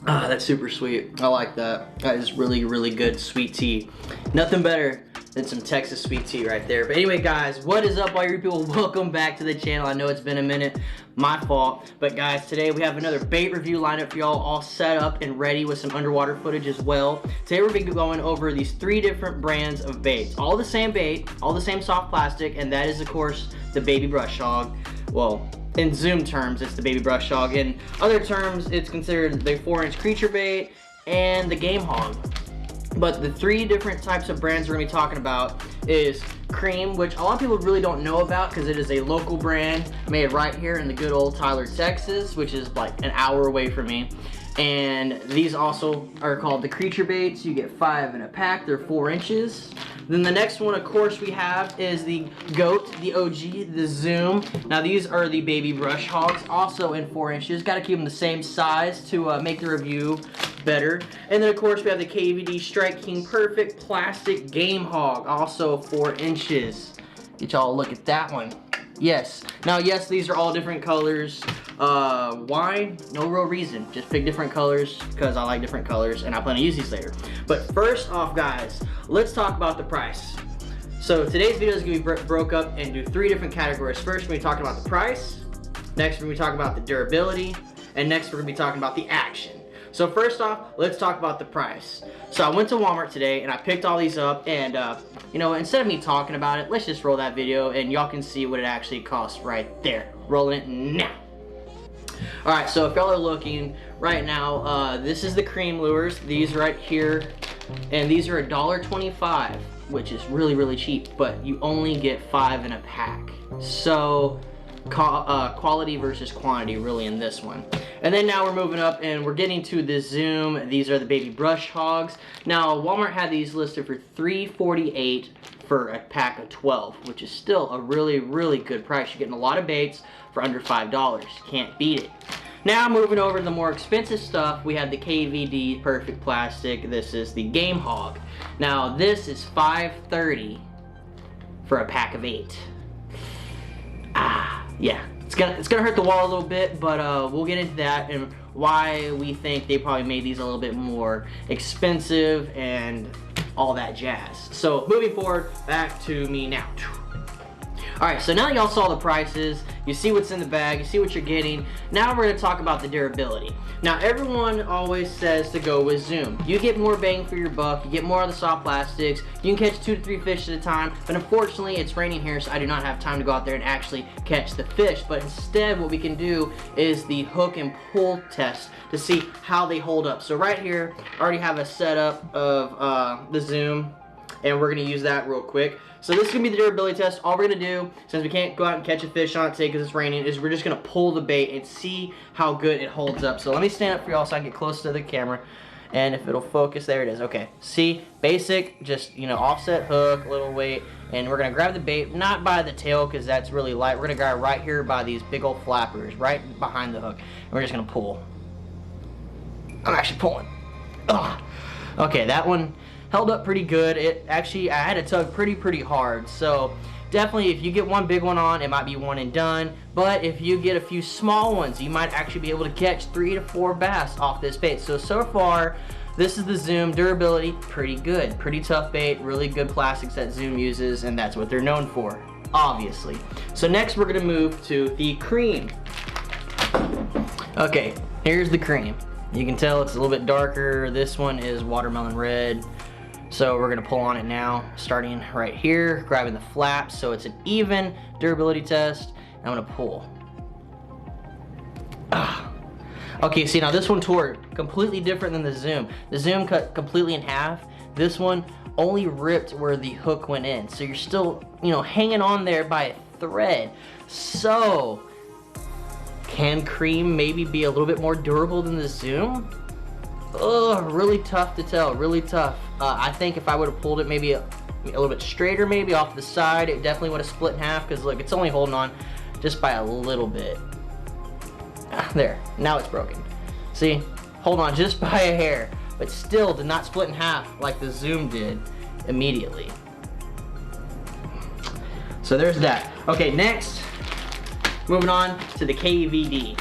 Ah, that's super sweet. I like that. That is really, really good sweet tea. Nothing better than some Texas sweet tea right there. But anyway, guys, what is up, all you people? Welcome back to the channel. I know it's been a minute. My fault. But guys, today we have another bait review lined up for y'all, all set up and ready with some underwater footage as well. Today we're going to be going over these 3 different brands of baits. All the same bait, all the same soft plastic, and that is, of course, the baby brush hog. Well, in Zoom terms, it's the baby brush hog. In other terms, it's considered the 4-inch creature bait and the game hog. But the 3 different types of brands we're going to be talking about is Creme, which a lot of people really don't know about because it is a local brand made right here in the good old Tyler, Texas, which is like an hour away from me. And these also are called the creature baits. You get 5 in a pack. They're 4 inches. Then the next one, of course, we have is the GOAT, the OG, the Zoom. Now these are the baby brush hogs, also in 4 inches. Got to keep them the same size to make the review better. And then, of course, we have the KVD Strike King Perfect Plastic Game Hog, also 4 inches. Get y'all a look at that one. Yes. Now, yes, these are all different colors. Why? No real reason. Just pick different colors because I like different colors and I plan to use these later. But first off, guys, let's talk about the price. So today's video is going to be broke up into 3 different categories. First, we're going to be talking about the price. Next, we're going to be talking about the durability. And next, we're going to be talking about the action. So first off, let's talk about the price. So I went to Walmart today and I picked all these up, and you know, instead of me talking about it, let's just roll that video and y'all can see what it actually costs right there. Rolling it now. Alright, so if y'all are looking right now, this is the Creme lures. These right here, and these are $1.25, which is really, really cheap, but you only get 5 in a pack. So quality versus quantity really in this one. And then now we're moving up and we're getting to the Zoom. These are the baby brush hogs. Now Walmart had these listed for $3.48 for a pack of 12, which is still a really, really good price. You're getting a lot of baits for under $5. Can't beat it. Now moving over to the more expensive stuff, we have the KVD Perfect Plastic. This is the Game Hog. Now this is $5.30 for a pack of 8. Yeah, it's gonna hurt the wall a little bit, but we'll get into that and why we think they probably made these a little bit more expensive and all that jazz. So moving forward, back to me now. Alright, so now y'all saw the prices, you see what's in the bag, you see what you're getting. Now we're going to talk about the durability. Now everyone always says to go with Zoom. You get more bang for your buck, you get more of the soft plastics, you can catch 2 to 3 fish at a time, but unfortunately it's raining here, so I do not have time to go out there and actually catch the fish. But instead what we can do is the hook and pull test to see how they hold up. So right here, I already have a setup of the Zoom, and we're going to use that real quick. So this is going to be the durability test. All we're going to do, since we can't go out and catch a fish on it today because it's raining, is we're just going to pull the bait and see how good it holds up. So let me stand up for y'all so I can get close to the camera. And if it'll focus, there it is. Okay, see, basic, just, you know, offset hook, little weight. And we're going to grab the bait, not by the tail because that's really light. We're going to grab right here by these big old flappers, right behind the hook. And we're just going to pull. I'm actually pulling. Ugh. Okay, that one held up pretty good. It actually, I had to tug pretty hard. So definitely if you get one big one on, it might be one and done. But if you get a few small ones, you might actually be able to catch 3 to 4 bass off this bait. So far, this is the Zoom. Durability, pretty good. Pretty tough bait, really good plastics that Zoom uses, and that's what they're known for, obviously. So next we're gonna move to the Creme. Okay, here's the Creme. You can tell it's a little bit darker. This one is watermelon red. So we're gonna pull on it now, starting right here, grabbing the flaps, so it's an even durability test. I'm gonna pull. Okay, see now this one tore completely different than the Zoom. The Zoom cut completely in half. This one only ripped where the hook went in. So you're still, you know, hanging on there by a thread. So, can Creme maybe be a little bit more durable than the Zoom? Ugh, really tough to tell, really tough. I think if I would have pulled it maybe a little bit straighter, maybe off the side, it definitely would have split in half, because look, it's only holding on just by a little bit. There, now it's broken. See, hold on just by a hair, but still did not split in half like the Zoom did immediately. So there's that. Okay, next, moving on to the KVD.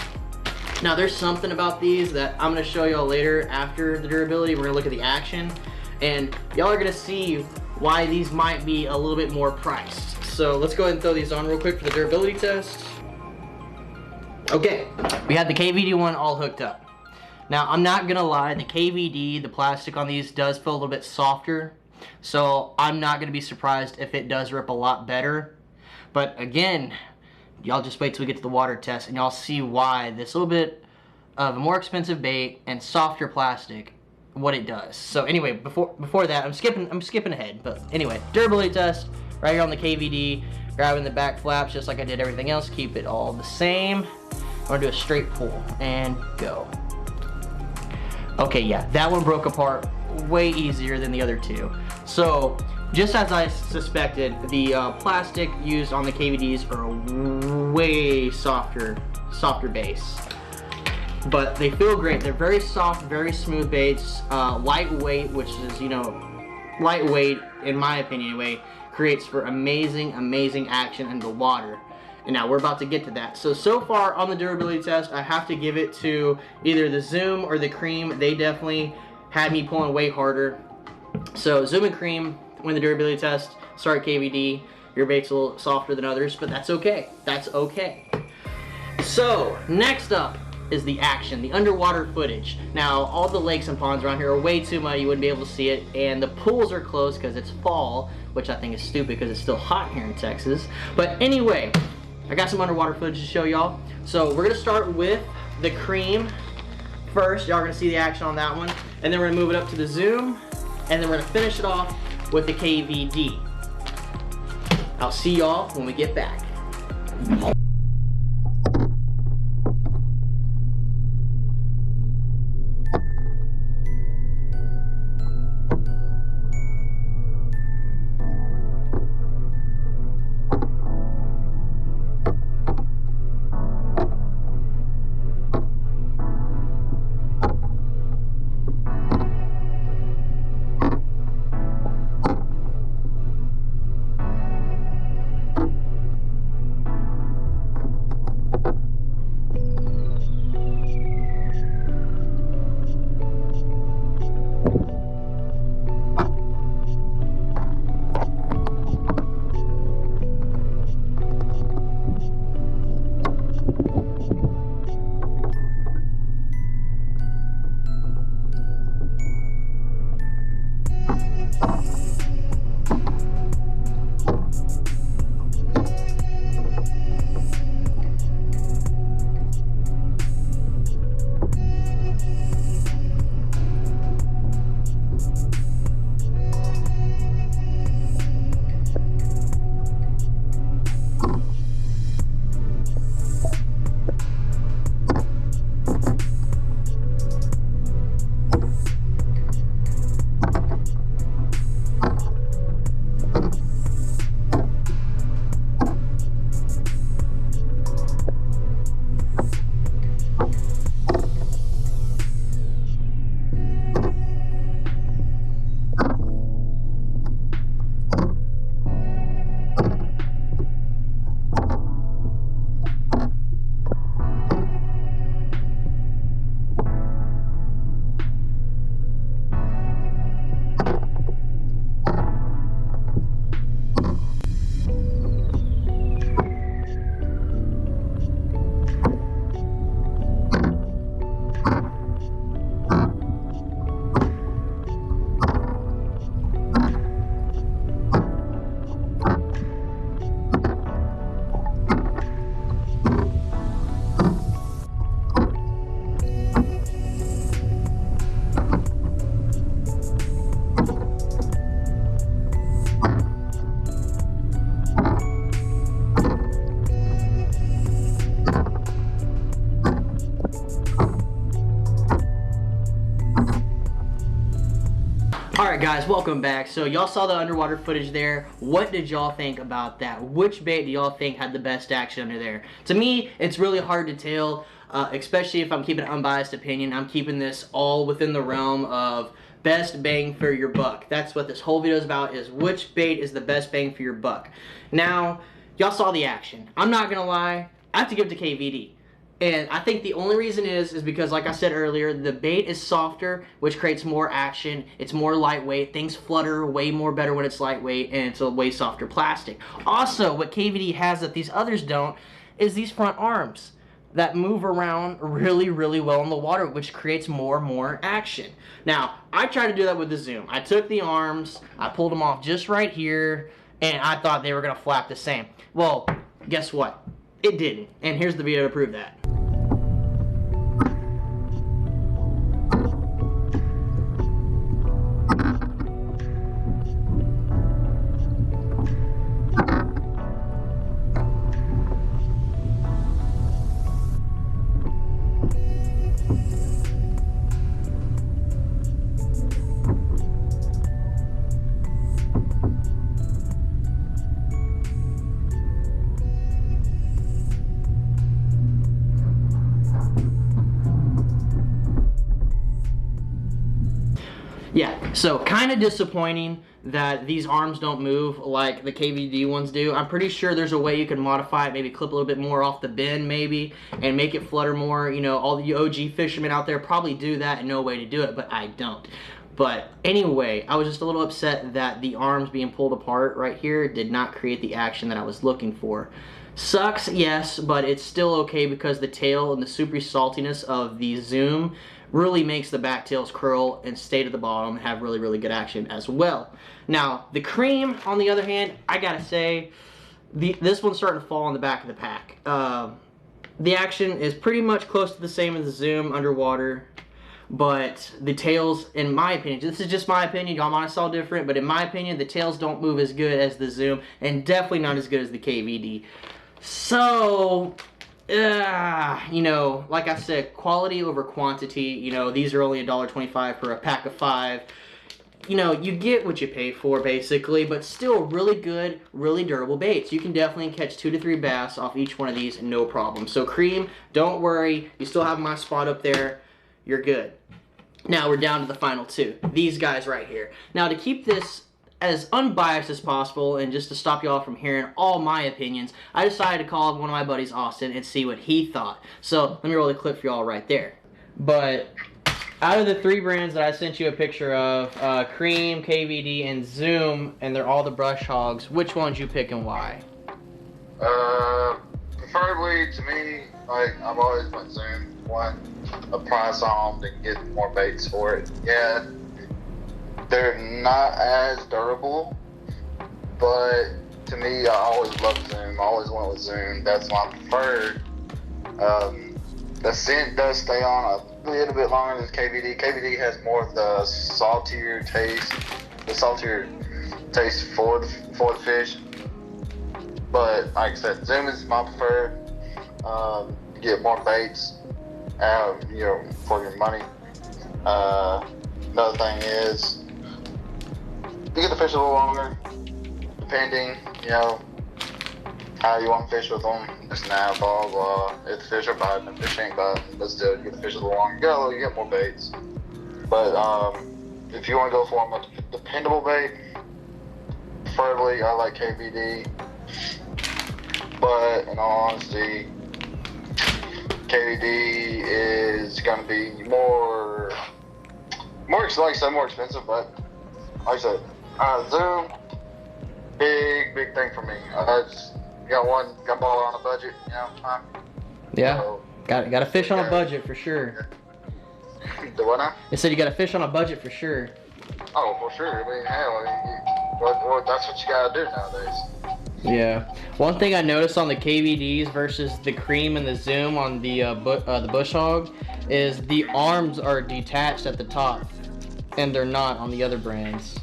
Now there's something about these that I'm gonna show y'all later after the durability. We're gonna look at the action, and y'all are gonna see why these might be a little bit more priced. So let's go ahead and throw these on real quick for the durability test. Okay, we had the KVD one all hooked up. Now I'm not gonna lie, the KVD, the plastic on these does feel a little bit softer, so I'm not gonna be surprised if it does rip a lot better. But again, y'all just wait till we get to the water test and y'all see why this little bit of a more expensive bait and softer plastic, what it does. So anyway, before that, I'm skipping ahead. But anyway, durability test right here on the KVD, grabbing the back flaps just like I did everything else, keep it all the same. I'm gonna do a straight pull and go. Okay, yeah, that one broke apart way easier than the other two. So just as I suspected, the plastic used on the KVDs are a way softer base. But they feel great. They're very soft, very smooth baits, lightweight, which is, you know, lightweight, in my opinion anyway, creates for amazing action in the water. And now we're about to get to that. So far on the durability test, I have to give it to either the Zoom or the Creme. They definitely had me pulling way harder. So Zoom and Creme win the durability test. Sorry KVD, your bait's a little softer than others, but that's okay. That's okay. So next up is the action, the underwater footage. Now all the lakes and ponds around here are way too muddy, you wouldn't be able to see it, and the pools are closed because it's fall, which I think is stupid because it's still hot here in Texas. But anyway, I got some underwater footage to show y'all. So we're gonna start with the Creme first. Y'all are gonna see the action on that one, and then we're gonna move it up to the Zoom, and then we're gonna finish it off with the KVD. I'll see y'all when we get back. Alright guys, welcome back. So y'all saw the underwater footage there. What did y'all think about that? Which bait do y'all think had the best action under there? To me, it's really hard to tell, especially if I'm keeping an unbiased opinion. I'm keeping this all within the realm of best bang for your buck. That's what this whole video is about, is which bait is the best bang for your buck. Now, y'all saw the action. I'm not gonna lie, I have to give it to KVD. And I think the only reason is because, like I said earlier, the bait is softer, which creates more action. It's more lightweight. Things flutter way more better when it's lightweight, and it's a way softer plastic. Also, what KVD has that these others don't is these front arms that move around really, really well in the water, which creates more action. Now, I tried to do that with the Zoom. I took the arms, I pulled them off just right here, and I thought they were gonna flap the same. Well, guess what? It didn't. And here's the video to prove that. Yeah, so kind of disappointing that these arms don't move like the KVD ones do. I'm pretty sure there's a way you can modify it, maybe clip a little bit more off the bend maybe, and make it flutter more. You know, all the OG fishermen out there probably do that and know a way to do it, but I don't. But anyway, I was just a little upset that the arms being pulled apart right here did not create the action that I was looking for. Sucks, yes, but it's still okay because the tail and the super saltiness of the Zoom really makes the back tails curl and stay to the bottom and have really good action as well. Now, the Creme, on the other hand, I gotta say, this one's starting to fall on the back of the pack. The action is pretty much close to the same as the Zoom underwater, but the tails, in my opinion, this is just my opinion, y'all might have saw different, but in my opinion, the tails don't move as good as the Zoom, and definitely not as good as the KVD. So, you know, like I said, quality over quantity. You know, these are only $1.25 for a pack of 5. You know, you get what you pay for, basically, but still really good, really durable baits. You can definitely catch 2 to 3 bass off each one of these, no problem. So, Creme, don't worry. You still have my spot up there. You're good. Now, we're down to the final 2. These guys right here. Now, to keep this as unbiased as possible, and just to stop y'all from hearing all my opinions, I decided to call one of my buddies, Austin, and see what he thought. So, let me roll the clip for y'all right there. But out of the 3 brands that I sent you a picture of, Creme, KVD, and Zoom, and they're all the brush hogs, which ones you pick and why? Preferably, to me, like, I've always been Zoom. Want a price on them to get more baits for it. Yeah, they're not as durable, but to me, I always loved Zoom. I always went with Zoom. That's my preferred. The scent does stay on a little bit longer than KVD. KVD has more of the saltier taste, for the fish. But like I said, Zoom is my preferred. You get more baits, you know, for your money. Another thing is, you get to fish a little longer, depending, you know, how you want to fish with them. Just now, blah, blah. If the fish are biting, if the fish ain't biting, but still, you get to fish a little longer. You get more baits. But if you want to go for a much dependable bait, preferably I like KVD. But in all honesty, KVD is going to be more expensive, but like I said, Zoom, big thing for me. Just got ball on a budget, you know. Yeah, so, got to fish on a budget for sure. The what now? I said you got to fish on a budget for sure. Oh, for sure. I mean, hell, that's what you got to do nowadays. Yeah. One thing I noticed on the KVDs versus the Creme and the Zoom on the Bush Hog is the arms are detached at the top, and they're not on the other brands.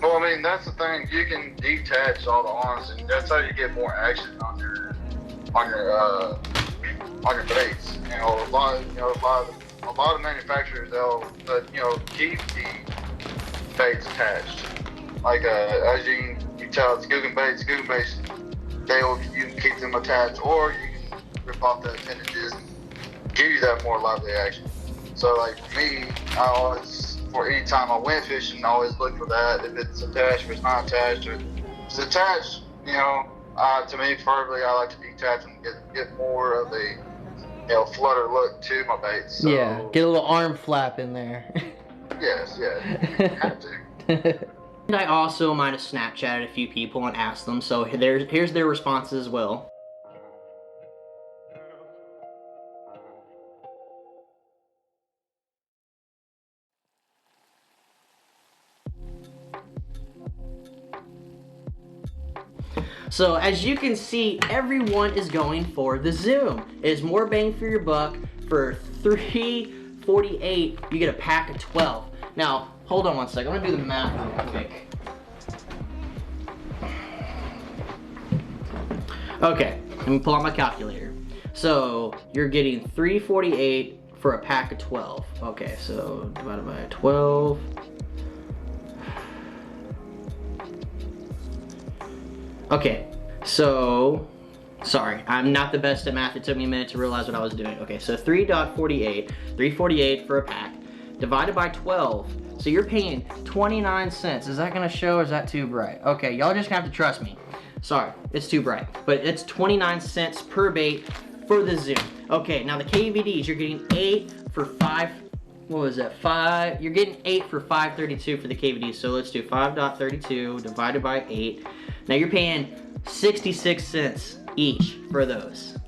Well, I mean, that's the thing. You can detach all the arms, and that's how you get more action on your baits. You know, a lot of manufacturers, they'll keep the baits attached. Like as you can tell, it's Googan baits. Googan baits, you can keep them attached, or you can rip off the appendages and give you that more lively action. So, like for me, I always, for any time I went fishing, I always look for that. If it's attached, if it's not attached, or if it's attached, you know, to me, preferably, I like to detach and get more of a flutter look to my baits. So, yeah, get a little arm flap in there. Yes, yeah, you have to. And I also might have Snapchatted a few people and asked them, so here's their responses as well. So as you can see, everyone is going for the zoom. It is more bang for your buck. For $3.48, you get a pack of 12. Now, hold on one second. I'm gonna do the math real quick. Okay, let me pull out my calculator. So you're getting $3.48 for a pack of 12. Okay, so divided by 12. Okay, so, sorry, I'm not the best at math. It took me a minute to realize what I was doing. Okay, so $3.48 for a pack, divided by 12. So you're paying 29 cents. Is that gonna show or is that too bright? Okay, y'all just have to trust me. Sorry, it's too bright, but it's 29 cents per bait for the zoom. Okay, now the KVDs, you're getting 8 for 5, what was that, 5, you're getting 8 for $5.32 for the KVDs. So let's do 5.32 divided by 8. Now you're paying 66 cents each for those.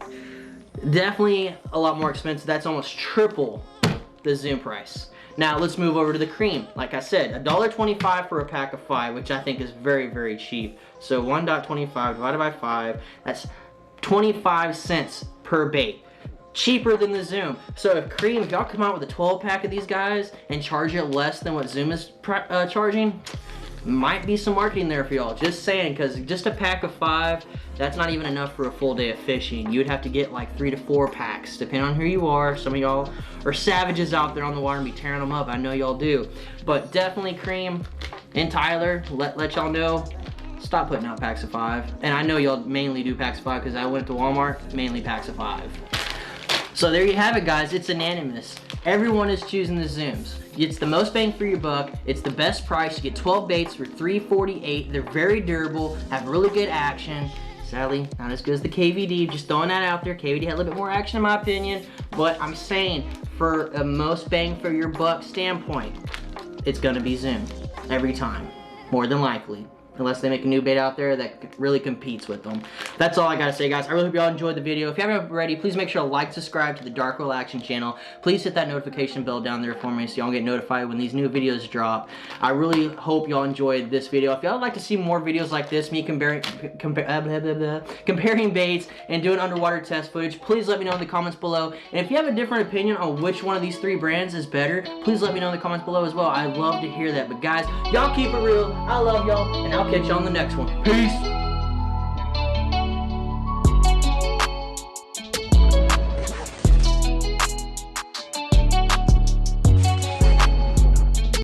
Definitely a lot more expensive. That's almost triple the zoom price. Now let's move over to the cream. Like I said, $1.25 for a pack of 5, which I think is very, very cheap. So 1.25 divided by 5, that's 25 cents per bait. Cheaper than the zoom. So if cream, if y'all come out with a 12 pack of these guys and charge it less than what zoom is charging, might be some marketing there for y'all. Just saying, because just a pack of 5, that's not even enough for a full day of fishing. You'd have to get like 3 to 4 packs, depending on who you are. Some of y'all are savages out there on the water and be tearing them up. I know y'all do. But definitely Cream and Tyler, let y'all know, stop putting out packs of 5. And I know y'all mainly do packs of 5 because I went to Walmart, mainly packs of 5. So there you have it, guys. It's unanimous. Everyone is choosing the zooms. It's the most bang for your buck. It's the best price. You get 12 baits for $3.48. They're very durable, have really good action. Sadly, not as good as the KVD. Just throwing that out there. KVD had a little bit more action in my opinion. But I'm saying, for a most bang for your buck standpoint, it's gonna be zoom every time, more than likely. Unless they make a new bait out there that really competes with them. That's all I gotta say, guys. I really hope y'all enjoyed the video. If you haven't already, please make sure to like, subscribe to the DarkReel Action channel. Please hit that notification bell down there for me so y'all get notified when these new videos drop. I really hope y'all enjoyed this video. If y'all would like to see more videos like this, me comparing baits and doing underwater test footage, please let me know in the comments below. And if you have a different opinion on which one of these 3 brands is better, please let me know in the comments below as well. I'd love to hear that. But guys, y'all keep it real. I love y'all, and I'll catch you on the next one. Peace!